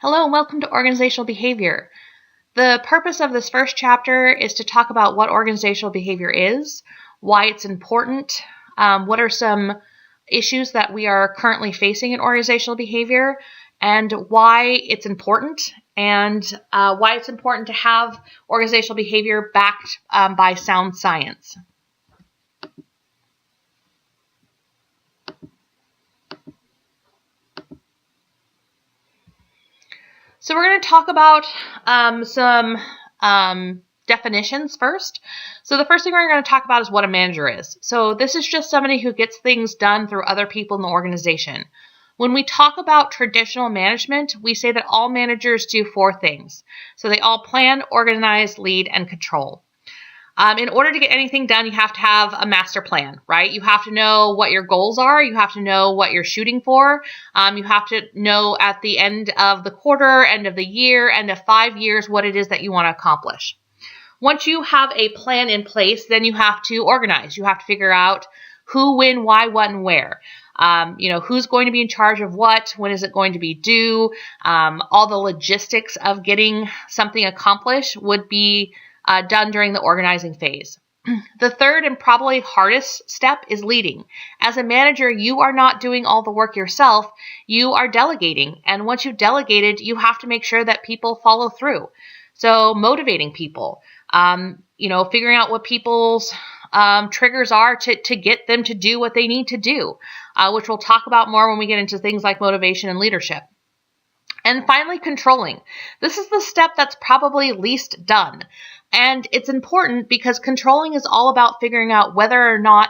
Hello and welcome to Organizational Behavior. The purpose of this first chapter is to talk about what organizational behavior is, why it's important, what are some issues that we are currently facing in organizational behavior, and why it's important, and why it's important to have organizational behavior backed by sound science. So we're going to talk about some definitions first. So the first thing we're going to talk about is what a manager is. So this is just somebody who gets things done through other people in the organization. When we talk about traditional management, we say that all managers do four things. So they all plan, organize, lead, and control. In order to get anything done, you have to have a master plan, right? You have to know what your goals are. You have to know what you're shooting for. You have to know at the end of the quarter, end of the year, end of 5 years, what it is that you want to accomplish. Once you have a plan in place, then you have to organize. You have to figure out who, when, why, what, and where. Who's going to be in charge of what, when is it going to be due, all the logistics of getting something accomplished would be done during the organizing phase. The third and probably hardest step is leading. As a manager, you are not doing all the work yourself, you are delegating. And once you've delegated, you have to make sure that people follow through. So motivating people, figuring out what people's triggers are to get them to do what they need to do, which we'll talk about more when we get into things like motivation and leadership. And finally, controlling. This is the step that's probably least done. And it's important because controlling is all about figuring out whether or not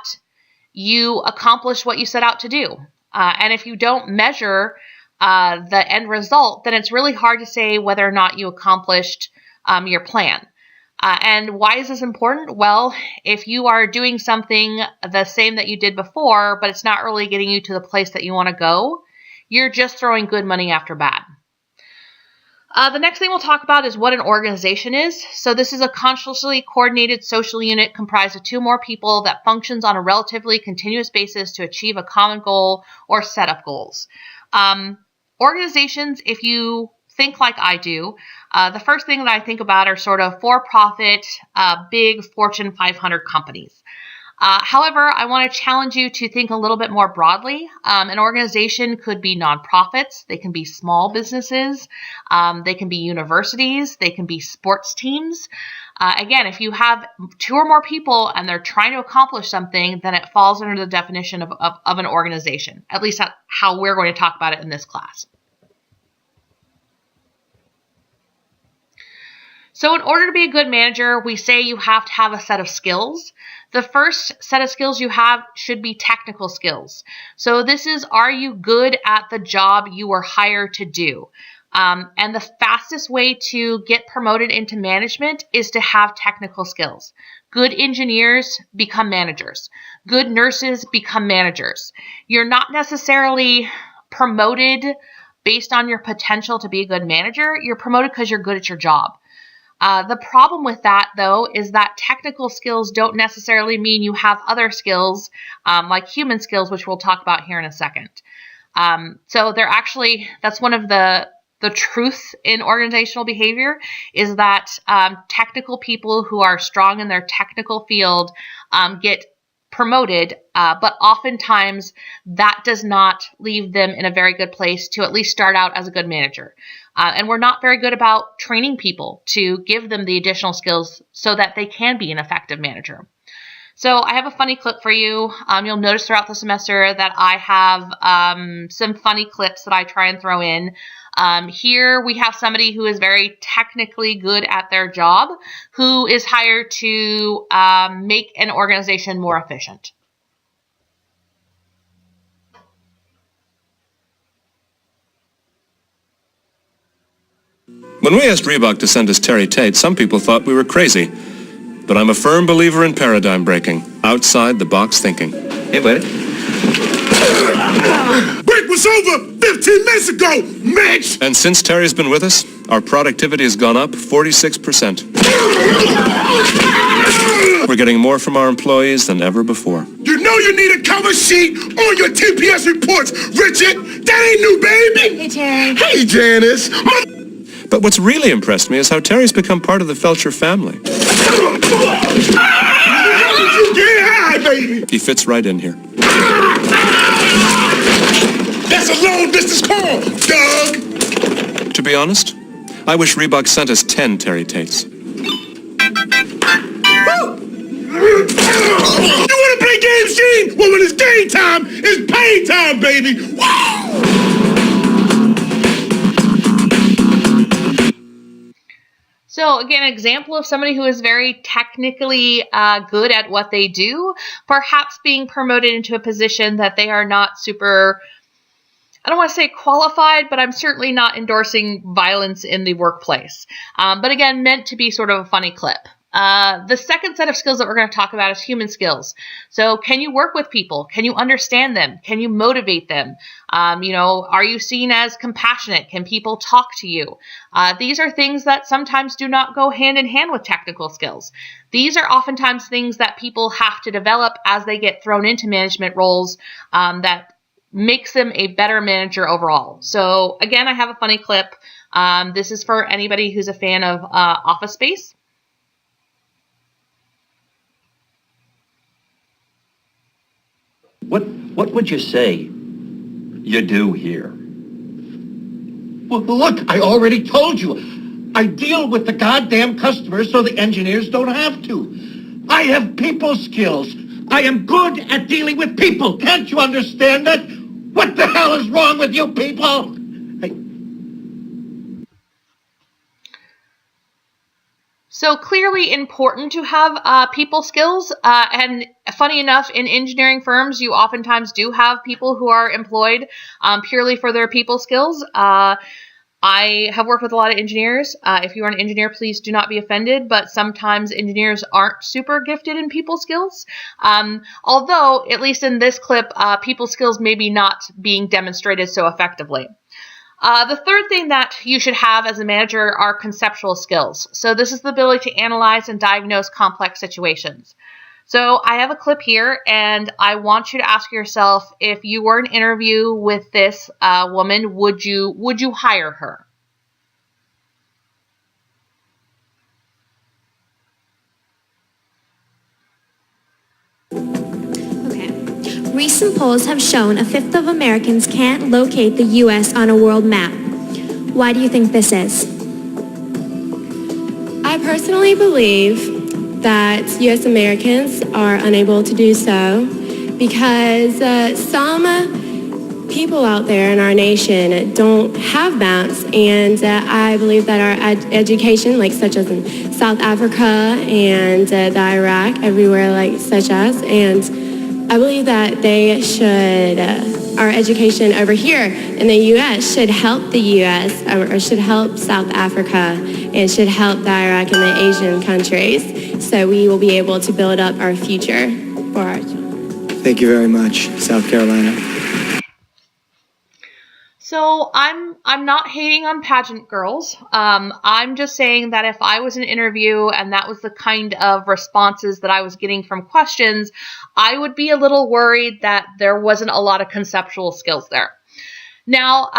you accomplish what you set out to do. And if you don't measure the end result, then it's really hard to say whether or not you accomplished your plan. And why is this important? Well, if you are doing something the same that you did before, but it's not really getting you to the place that you want to go, you're just throwing good money after bad. The next thing we'll talk about is what an organization is. So this is a consciously coordinated social unit comprised of two or more people that functions on a relatively continuous basis to achieve a common goal or set of goals. Organizations, if you think like I do, the first thing that I think about are sort of for-profit, big Fortune 500 companies. However, I want to challenge you to think a little bit more broadly. An organization could be nonprofits, they can be small businesses, they can be universities, they can be sports teams. Again, if you have two or more people and they're trying to accomplish something, then it falls under the definition of an organization. At least that's how we're going to talk about it in this class. So in order to be a good manager, we say you have to have a set of skills. The first set of skills you have should be technical skills. So this is, are you good at the job you were hired to do? And the fastest way to get promoted into management is to have technical skills. Good engineers become managers. Good nurses become managers. You're not necessarily promoted based on your potential to be a good manager. You're promoted because you're good at your job. The problem with that, though, is that technical skills don't necessarily mean you have other skills, like human skills, which we'll talk about here in a second. So that's one of the truths in organizational behavior is that technical people who are strong in their technical field get promoted, but oftentimes that does not leave them in a very good place to at least start out as a good manager. And we're not very good about training people to give them the additional skills so that they can be an effective manager. So I have a funny clip for you. You'll notice throughout the semester that I have some funny clips that I try and throw in. Here we have somebody who is very technically good at their job, who is hired to make an organization more efficient. When we asked Reebok to send us Terry Tate, some people thought we were crazy. But I'm a firm believer in paradigm breaking, outside the box thinking. Hey, buddy. Break was over 15 minutes ago, Mitch! And since Terry's been with us, our productivity has gone up 46%. We're getting more from our employees than ever before. You know you need a cover sheet on your TPS reports, Richard. That ain't new, baby. Hey, Terry. Hey, Janice. But what's really impressed me is how Terry's become part of the Felcher family. Get high, baby. He fits right in here. That's a long distance call, Doug. To be honest, I wish Reebok sent us 10 Terry Tates. You wanna play games, Gene? Well, when it's game time, it's pain time, baby. Woo! So again, an example of somebody who is very technically good at what they do, perhaps being promoted into a position that they are not super, I don't want to say qualified, but I'm certainly not endorsing violence in the workplace. But again, meant to be sort of a funny clip. The second set of skills that we're going to talk about is human skills. So can you work with people? Can you understand them? Can you motivate them? Are you seen as compassionate? Can people talk to you? These are things that sometimes do not go hand in hand with technical skills. These are oftentimes things that people have to develop as they get thrown into management roles that makes them a better manager overall. So again, I have a funny clip. This is for anybody who's a fan of Office Space. What would you say you do here? Well, look, I already told you. I deal with the goddamn customers so the engineers don't have to. I have people skills. I am good at dealing with people. Can't you understand that? What the hell is wrong with you people? So clearly important to have people skills, and funny enough, in engineering firms, you oftentimes do have people who are employed purely for their people skills. I have worked with a lot of engineers. If you are an engineer, please do not be offended, but sometimes engineers aren't super gifted in people skills. Although, at least in this clip, people skills may be not being demonstrated so effectively. The third thing that you should have as a manager are conceptual skills. So this is the ability to analyze and diagnose complex situations. So I have a clip here, and I want you to ask yourself, if you were in an interview with this woman, would you hire her? Recent polls have shown a fifth of Americans can't locate the U.S. on a world map. Why do you think this is? I personally believe that U.S. Americans are unable to do so because some people out there in our nation don't have maps, and I believe that our education, like such as in South Africa and the Iraq, everywhere like such as, and I believe that they should, our education over here in the U.S. should help the U.S. or should help South Africa and should help the Iraq and the Asian countries, so we will be able to build up our future for our children. Thank you very much, South Carolina. So I'm not hating on pageant girls. I'm just saying that if I was in an interview and that was the kind of responses that I was getting from questions, I would be a little worried that there wasn't a lot of conceptual skills there. Now,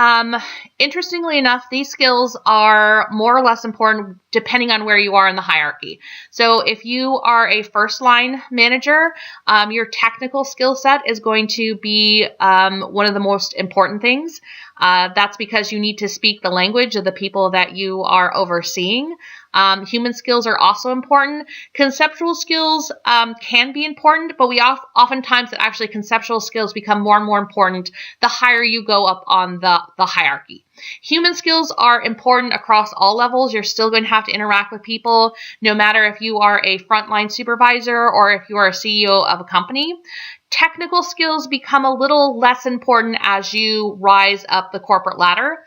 interestingly enough, these skills are more or less important depending on where you are in the hierarchy. So if you are a first line manager, your technical skill set is going to be one of the most important things. That's because you need to speak the language of the people that you are overseeing. Human skills are also important. Conceptual skills can be important, but we oftentimes actually conceptual skills become more and more important the higher you go up on the hierarchy. Human skills are important across all levels. You're still going to have to interact with people, no matter if you are a frontline supervisor or if you are a CEO of a company. Technical skills become a little less important as you rise up the corporate ladder.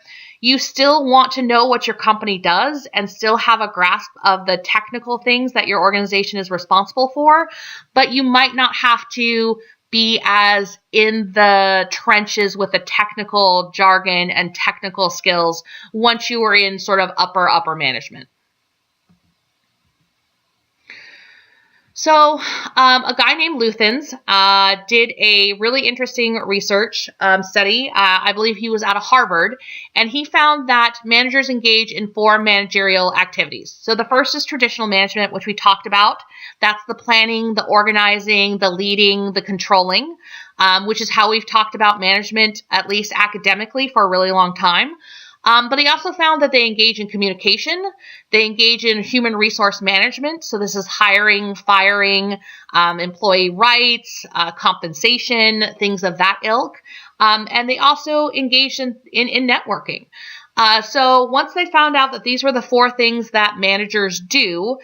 You still want to know what your company does and still have a grasp of the technical things that your organization is responsible for, but you might not have to be as in the trenches with the technical jargon and technical skills once you are in sort of upper management. So a guy named Luthens did a really interesting research study. I believe he was out of Harvard, and he found that managers engage in 4 managerial activities. So the first is traditional management, which we talked about. That's the planning, the organizing, the leading, the controlling, which is how we've talked about management, at least academically, for a really long time. But he also found that they engage in communication, they engage in human resource management, so this is hiring, firing, employee rights, compensation, things of that ilk, and they also engage in networking. So once they found out that these were the 4 things that managers do,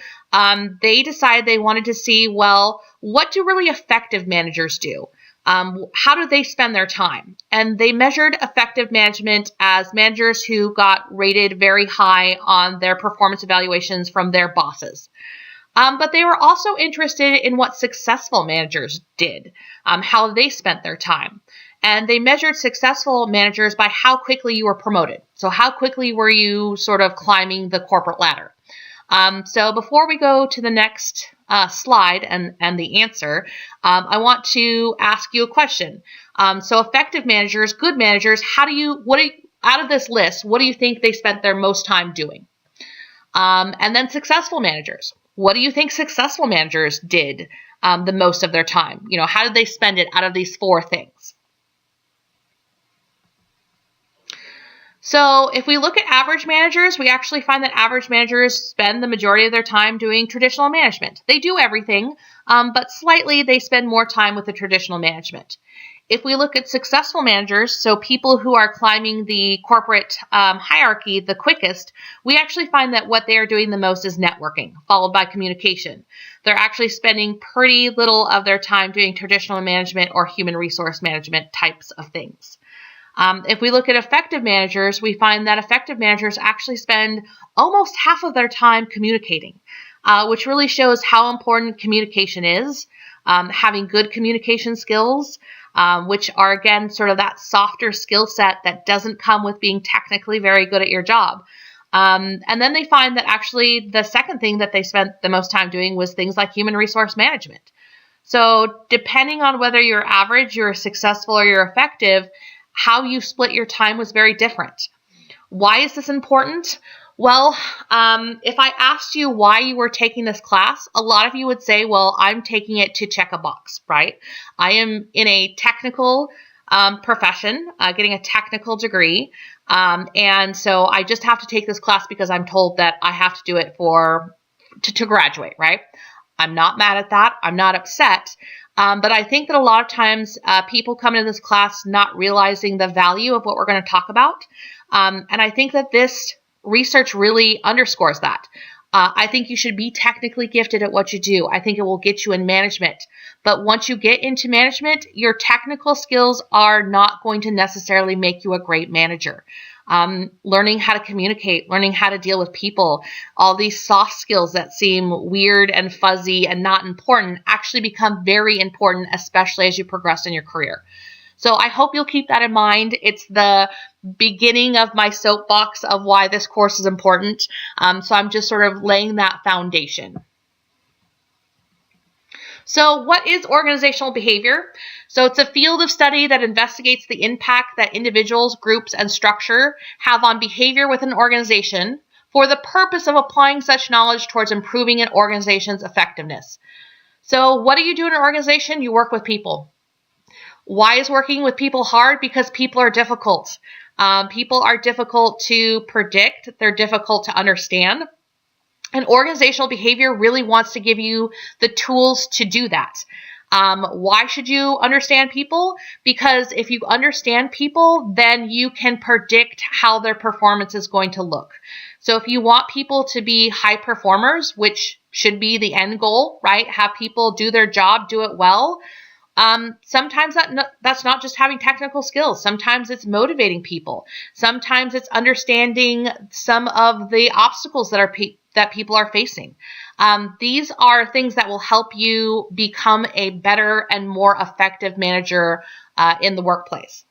they decided they wanted to see, well, what do really effective managers do? How do they spend their time? And they measured effective management as managers who got rated very high on their performance evaluations from their bosses. But they were also interested in what successful managers did, how they spent their time. And they measured successful managers by how quickly you were promoted. So how quickly were you sort of climbing the corporate ladder? So before we go to the next slide and the answer, I want to ask you a question. So effective managers, good managers, out of this list, what do you think they spent their most time doing? And then successful managers, what do you think successful managers did the most of their time? You know, how did they spend it out of these 4 things? So if we look at average managers, we actually find that average managers spend the majority of their time doing traditional management. They do everything, but slightly they spend more time with the traditional management. If we look at successful managers, so people who are climbing the corporate hierarchy the quickest, we actually find that what they are doing the most is networking, followed by communication. They're actually spending pretty little of their time doing traditional management or human resource management types of things. If we look at effective managers, we find that effective managers actually spend almost half of their time communicating, which really shows how important communication is. Having good communication skills, which are, again, sort of that softer skill set that doesn't come with being technically very good at your job. And then they find that actually the second thing that they spent the most time doing was things like human resource management. So depending on whether you're average, you're successful, or you're effective, how you split your time was very different. Why is this important? Well, if I asked you why you were taking this class, a lot of you would say, well, I'm taking it to check a box, right? I am in a technical profession, getting a technical degree, and so I just have to take this class because I'm told that I have to do it to graduate, right? I'm not mad at that. I'm not upset. But I think that a lot of times people come into this class not realizing the value of what we're going to talk about. And I think that this research really underscores that. I think you should be technically gifted at what you do. I think it will get you in management. But once you get into management, your technical skills are not going to necessarily make you a great manager. Learning how to communicate, learning how to deal with people, all these soft skills that seem weird and fuzzy and not important actually become very important, especially as you progress in your career. So I hope you'll keep that in mind. It's the beginning of my soapbox of why this course is important. So I'm just sort of laying that foundation. So what is organizational behavior? So it's a field of study that investigates the impact that individuals, groups, and structure have on behavior within an organization for the purpose of applying such knowledge towards improving an organization's effectiveness. So what do you do in an organization? You work with people. Why is working with people hard? Because people are difficult. People are difficult to predict. They're difficult to understand. And organizational behavior really wants to give you the tools to do that. Why should you understand people? Because if you understand people, then you can predict how their performance is going to look. So if you want people to be high performers, which should be the end goal, right? Have people do their job, do it well. Sometimes that's not just having technical skills. Sometimes it's motivating people. Sometimes it's understanding some of the obstacles that people are facing. These are things that will help you become a better and more effective manager in the workplace.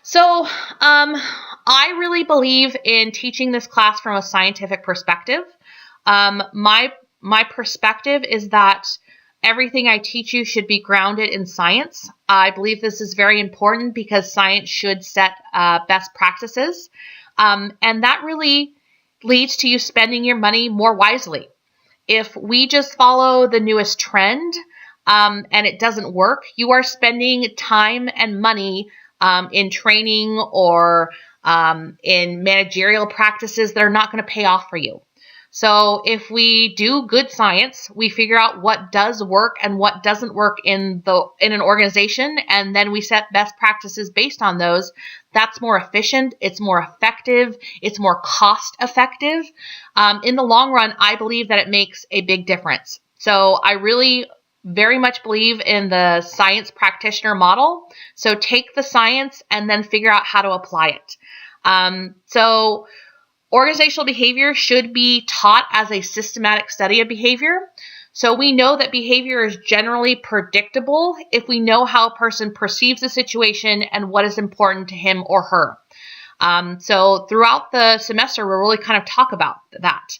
So I really believe in teaching this class from a scientific perspective. My perspective is that everything I teach you should be grounded in science. I believe this is very important because science should set best practices. And that really leads to you spending your money more wisely. If we just follow the newest trend and it doesn't work, you are spending time and money in training or in managerial practices that are not going to pay off for you. So if we do good science, we figure out what does work and what doesn't work in an organization, and then we set best practices based on those. That's more efficient, it's more effective, it's more cost effective. In the long run, I believe that it makes a big difference. So I really very much believe in the science practitioner model. So take the science and then figure out how to apply it. So organizational behavior should be taught as a systematic study of behavior. So we know that behavior is generally predictable if we know how a person perceives the situation and what is important to him or her. So throughout the semester, we'll really kind of talk about that.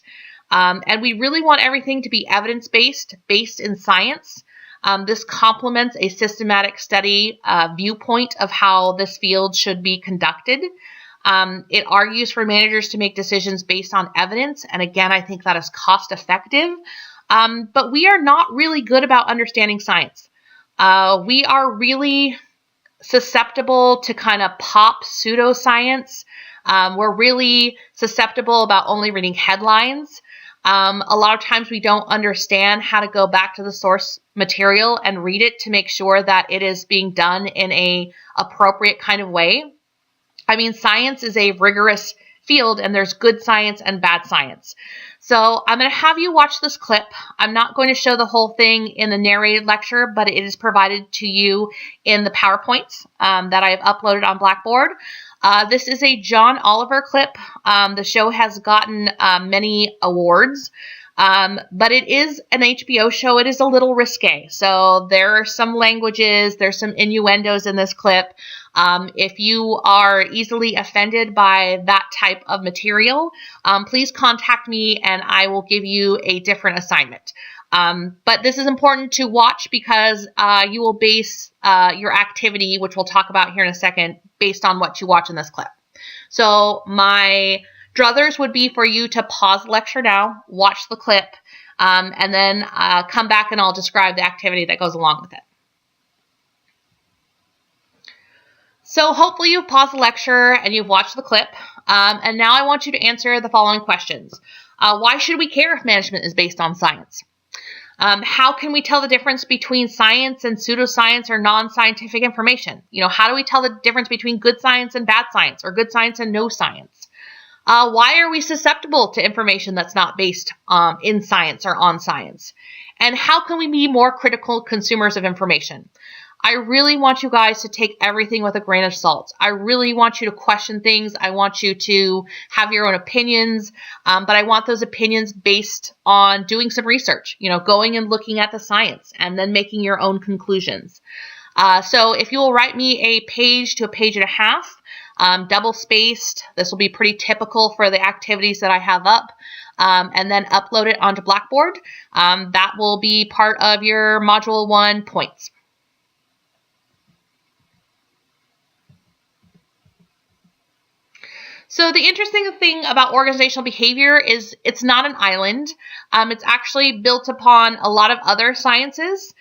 And we really want everything to be evidence-based, based in science. This complements a systematic study viewpoint of how this field should be conducted. It argues for managers to make decisions based on evidence. And again, I think that is cost effective. But we are not really good about understanding science. We are really susceptible to kind of pop pseudoscience. We're really susceptible about only reading headlines. A lot of times we don't understand how to go back to the source material and read it to make sure that it is being done in a appropriate kind of way. I mean, science is a rigorous field and there's good science and bad science. So I'm going to have you watch this clip. I'm not going to show the whole thing in the narrated lecture, but it is provided to you in the PowerPoints that I have uploaded on Blackboard. This is a John Oliver clip. The show has gotten many awards, but it is an HBO show. It is a little risque. So there are some languages, there's some innuendos in this clip. If you are easily offended by that type of material, please contact me and I will give you a different assignment. But this is important to watch because you will base your activity, which we'll talk about here in a second, based on what you watch in this clip. So my druthers would be for you to pause the lecture now, watch the clip, and then come back and I'll describe the activity that goes along with it. So hopefully you've paused the lecture and you've watched the clip. And now I want you to answer the following questions. Why should we care if management is based on science? How can we tell the difference between science and pseudoscience or non-scientific information? You know, how do we tell the difference between good science and bad science or good science and no science? Why are we susceptible to information that's not based in science or on science? And how can we be more critical consumers of information? I really want you guys to take everything with a grain of salt. I really want you to question things. I want you to have your own opinions, but I want those opinions based on doing some research, you know, going and looking at the science and then making your own conclusions. So if you will write me a page to a page and a half, double spaced, this will be pretty typical for the activities that I have up, and then upload it onto Blackboard. That will be part of your Module 1 points. So the interesting thing about organizational behavior is it's not an island. It's actually built upon a lot of other sciences,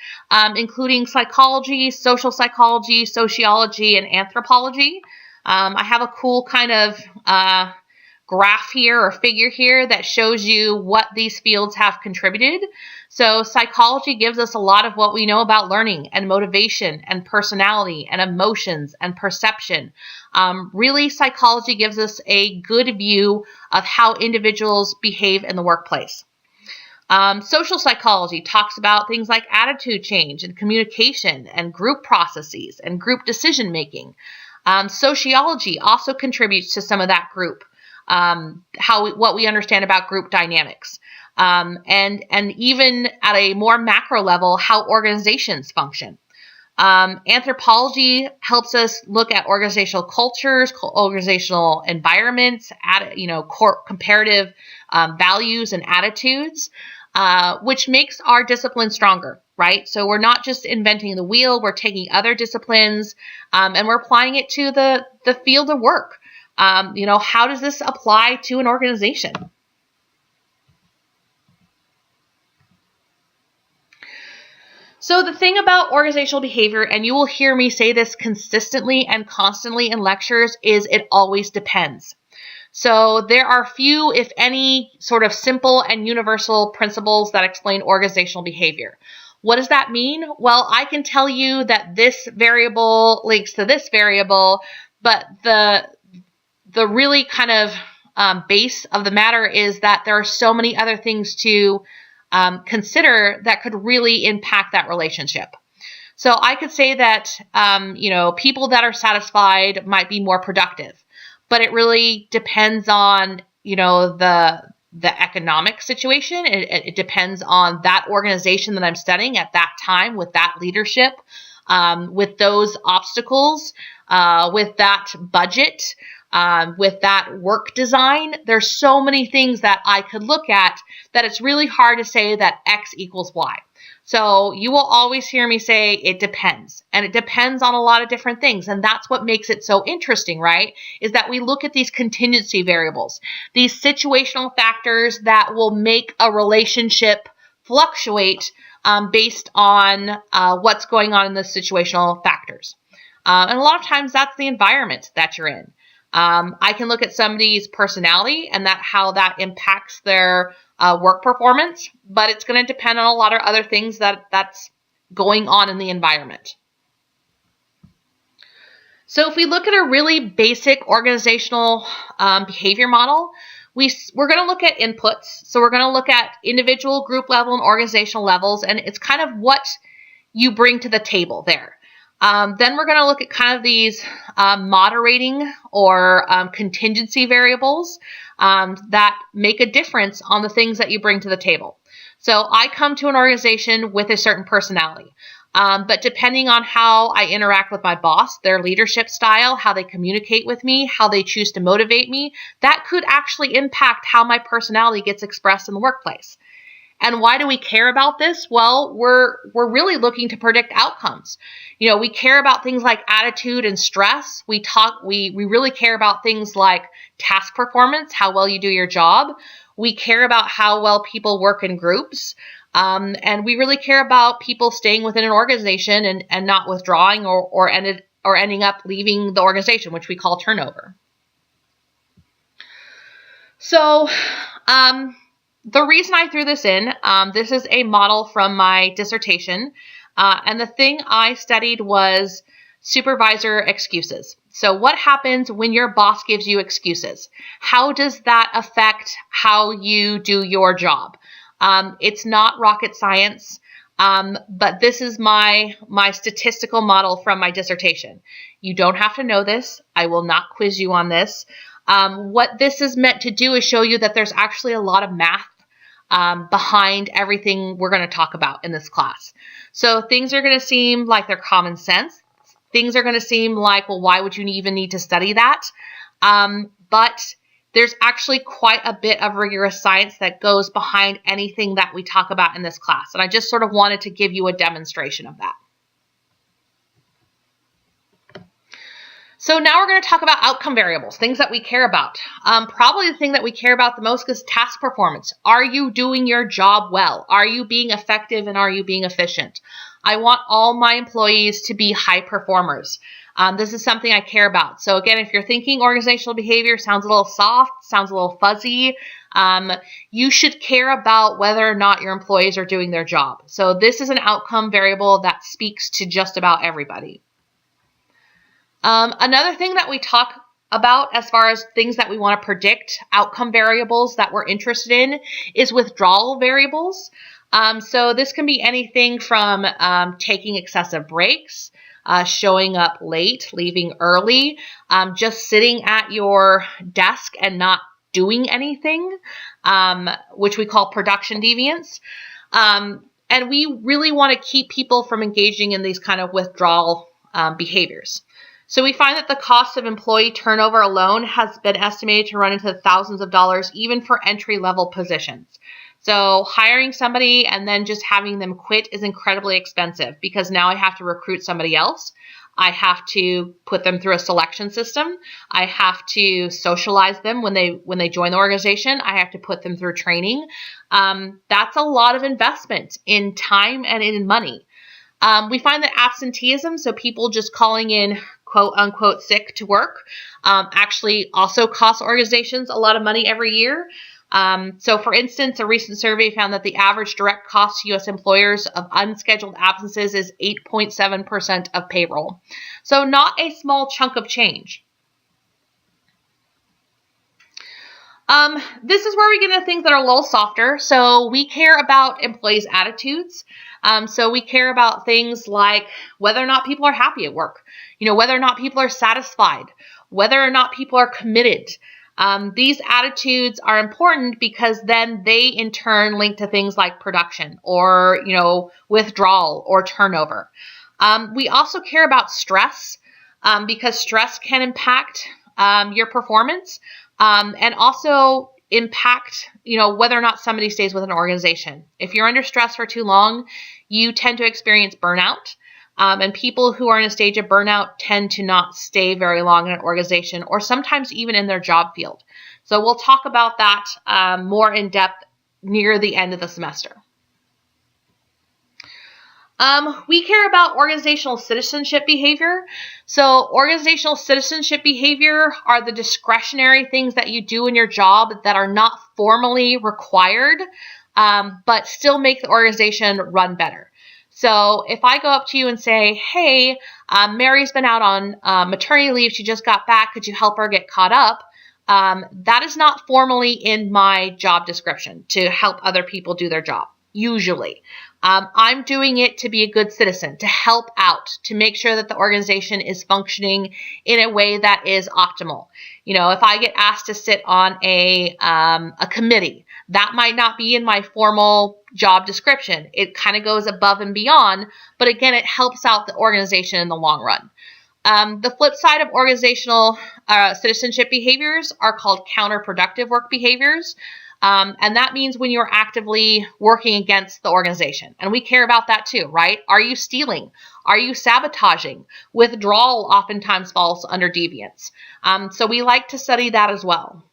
including psychology, social psychology, sociology, and anthropology. I have a cool kind of graph here or figure here that shows you what these fields have contributed. So psychology gives us a lot of what we know about learning and motivation and personality and emotions and perception. Really, psychology gives us a good view of how individuals behave in the workplace. Social psychology talks about things like attitude change and communication and group processes and group decision making. Sociology also contributes to some of that group, what we understand about group dynamics. And even at a more macro level, how organizations function. Anthropology helps us look at organizational cultures, organizational environments, comparative values and attitudes, which makes our discipline stronger, right? So we're not just inventing the wheel, we're taking other disciplines and we're applying it to the field of work. How does this apply to an organization? So the thing about organizational behavior, and you will hear me say this consistently and constantly in lectures, is it always depends. So there are few, if any, sort of simple and universal principles that explain organizational behavior. What does that mean? Well, I can tell you that this variable links to this variable, but the really kind of base of the matter is that there are so many other things to consider that could really impact that relationship. So I could say that, people that are satisfied might be more productive, but it really depends on, the economic situation. It depends on that organization that I'm studying at that time with that leadership, with those obstacles, with that budget, with that work design. There's so many things that I could look at that it's really hard to say that X equals Y. So you will always hear me say it depends, and it depends on a lot of different things. And that's what makes it so interesting, right? Is that we look at these contingency variables, these situational factors that will make a relationship fluctuate based on what's going on in the situational factors. And a lot of times that's the environment that you're in. I can look at somebody's personality and how that impacts their work performance, but it's going to depend on a lot of other things that's going on in the environment. So if we look at a really basic organizational behavior model, we're going to look at inputs. So we're going to look at individual, group level, and organizational levels, and it's kind of what you bring to the table there. Then we're going to look at kind of these moderating or contingency variables that make a difference on the things that you bring to the table. So I come to an organization with a certain personality, but depending on how I interact with my boss, their leadership style, how they communicate with me, how they choose to motivate me, that could actually impact how my personality gets expressed in the workplace. And why do we care about this? Well, we're really looking to predict outcomes. We care about things like attitude and stress. We really care about things like task performance, how well you do your job. We care about how well people work in groups. And we really care about people staying within an organization and not withdrawing or ending up leaving the organization, which we call turnover. So, the reason I threw this in, this is a model from my dissertation, and the thing I studied was supervisor excuses. So what happens when your boss gives you excuses? How does that affect how you do your job? It's not rocket science, but this is my statistical model from my dissertation. You don't have to know this. I will not quiz you on this. What this is meant to do is show you that there's actually a lot of math behind everything we're going to talk about in this class. So things are going to seem like they're common sense. Things are going to seem like, well, why would you even need to study that? But there's actually quite a bit of rigorous science that goes behind anything that we talk about in this class. And I just sort of wanted to give you a demonstration of that. So now we're going to talk about outcome variables, things that we care about. Probably the thing that we care about the most is task performance. Are you doing your job well? Are you being effective and are you being efficient? I want all my employees to be high performers. This is something I care about. So again, if you're thinking organizational behavior sounds a little soft, sounds a little fuzzy, you should care about whether or not your employees are doing their job. So this is an outcome variable that speaks to just about everybody. Another thing that we talk about as far as things that we want to predict, outcome variables that we're interested in, is withdrawal variables. So this can be anything from taking excessive breaks, showing up late, leaving early, just sitting at your desk and not doing anything, which we call production deviance. And we really want to keep people from engaging in these kind of withdrawal behaviors. So we find that the cost of employee turnover alone has been estimated to run into thousands of dollars, even for entry-level positions. So hiring somebody and then just having them quit is incredibly expensive because now I have to recruit somebody else. I have to put them through a selection system. I have to socialize them when they join the organization. I have to put them through training. That's a lot of investment in time and in money. We find that absenteeism, so people just calling in quote unquote sick to work, actually also costs organizations a lot of money every year. So for instance, a recent survey found that the average direct cost to U.S. employers of unscheduled absences is 8.7% of payroll. So not a small chunk of change. This is where we get into things that are a little softer. So we care about employees' attitudes. So we care about things like whether or not people are happy at work, whether or not people are satisfied, whether or not people are committed. These attitudes are important because then they in turn link to things like production or, withdrawal or turnover. We also care about stress because stress can impact your performance and also impact, whether or not somebody stays with an organization. If you're under stress for too long, you tend to experience burnout. And people who are in a stage of burnout tend to not stay very long in an organization or sometimes even in their job field. So we'll talk about that more in depth near the end of the semester. We care about organizational citizenship behavior. So organizational citizenship behavior are the discretionary things that you do in your job that are not formally required, but still make the organization run better. So if I go up to you and say, hey, Mary's been out on maternity leave. She just got back. Could you help her get caught up? That is not formally in my job description to help other people do their job, usually. I'm doing it to be a good citizen, to help out, to make sure that the organization is functioning in a way that is optimal. If I get asked to sit on a committee, that might not be in my formal job description. It kind of goes above and beyond, but again, it helps out the organization in the long run. The flip side of organizational citizenship behaviors are called counterproductive work behaviors. And that means when you're actively working against the organization. And we care about that too, right? Are you stealing? Are you sabotaging? Withdrawal oftentimes falls under deviance. So we like to study that as well.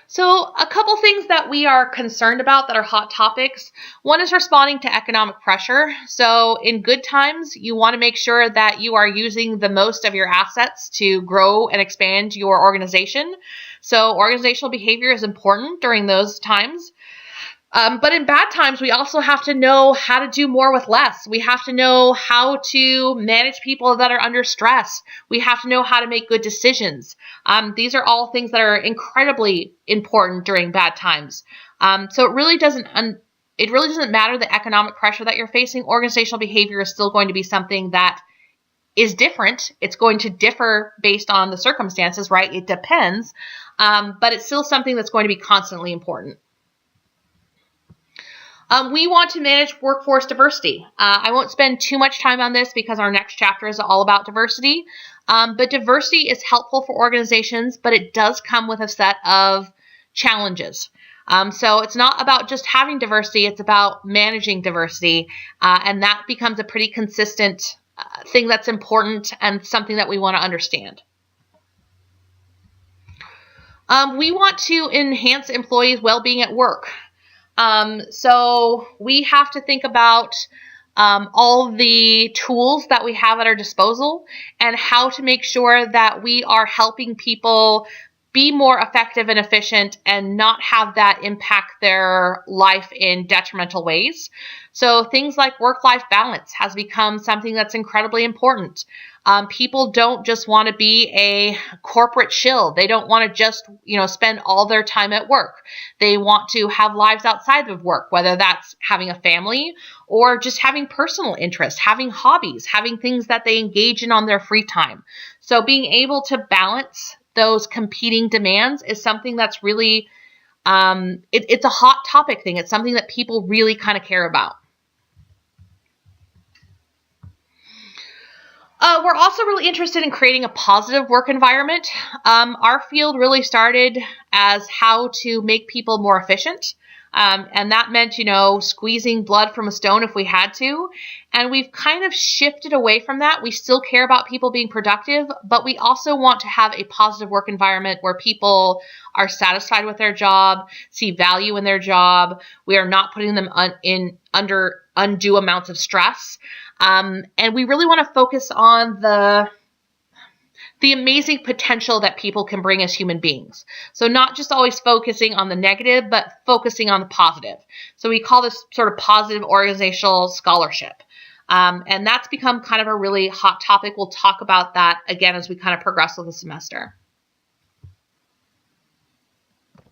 So a couple things that we are concerned about that are hot topics. One is responding to economic pressure. So in good times, you want to make sure that you are using the most of your assets to grow and expand your organization. So organizational behavior is important during those times. But in bad times, we also have to know how to do more with less. We have to know how to manage people that are under stress. We have to know how to make good decisions. These are all things that are incredibly important during bad times. So it really doesn't matter the economic pressure that you're facing. Organizational behavior is still going to be something that is different. It's going to differ based on the circumstances, right? It depends. But it's still something that's going to be constantly important. We want to manage workforce diversity. I won't spend too much time on this because our next chapter is all about diversity. But diversity is helpful for organizations, but it does come with a set of challenges. So it's not about just having diversity, it's about managing diversity. And that becomes a pretty consistent thing that's important and something that we want to understand. We want to enhance employees' well-being at work. So we have to think about all the tools that we have at our disposal and how to make sure that we are helping people be more effective and efficient and not have that impact their life in detrimental ways. So things like work-life balance has become something that's incredibly important. People don't just want to be a corporate shill. They don't want to just, spend all their time at work. They want to have lives outside of work, whether that's having a family or just having personal interests, having hobbies, having things that they engage in on their free time. So being able to balance those competing demands is something that's really, it's a hot topic thing. It's something that people really kind of care about. We're also really interested in creating a positive work environment. Our field really started as how to make people more efficient. And that meant, squeezing blood from a stone if we had to. And we've kind of shifted away from that. We still care about people being productive, but we also want to have a positive work environment where people are satisfied with their job, see value in their job. We are not putting them under undue amounts of stress. And we really want to focus on the amazing potential that people can bring as human beings. So not just always focusing on the negative, but focusing on the positive. So we call this sort of positive organizational scholarship. And that's become kind of a really hot topic. We'll talk about that again as we kind of progress with the semester.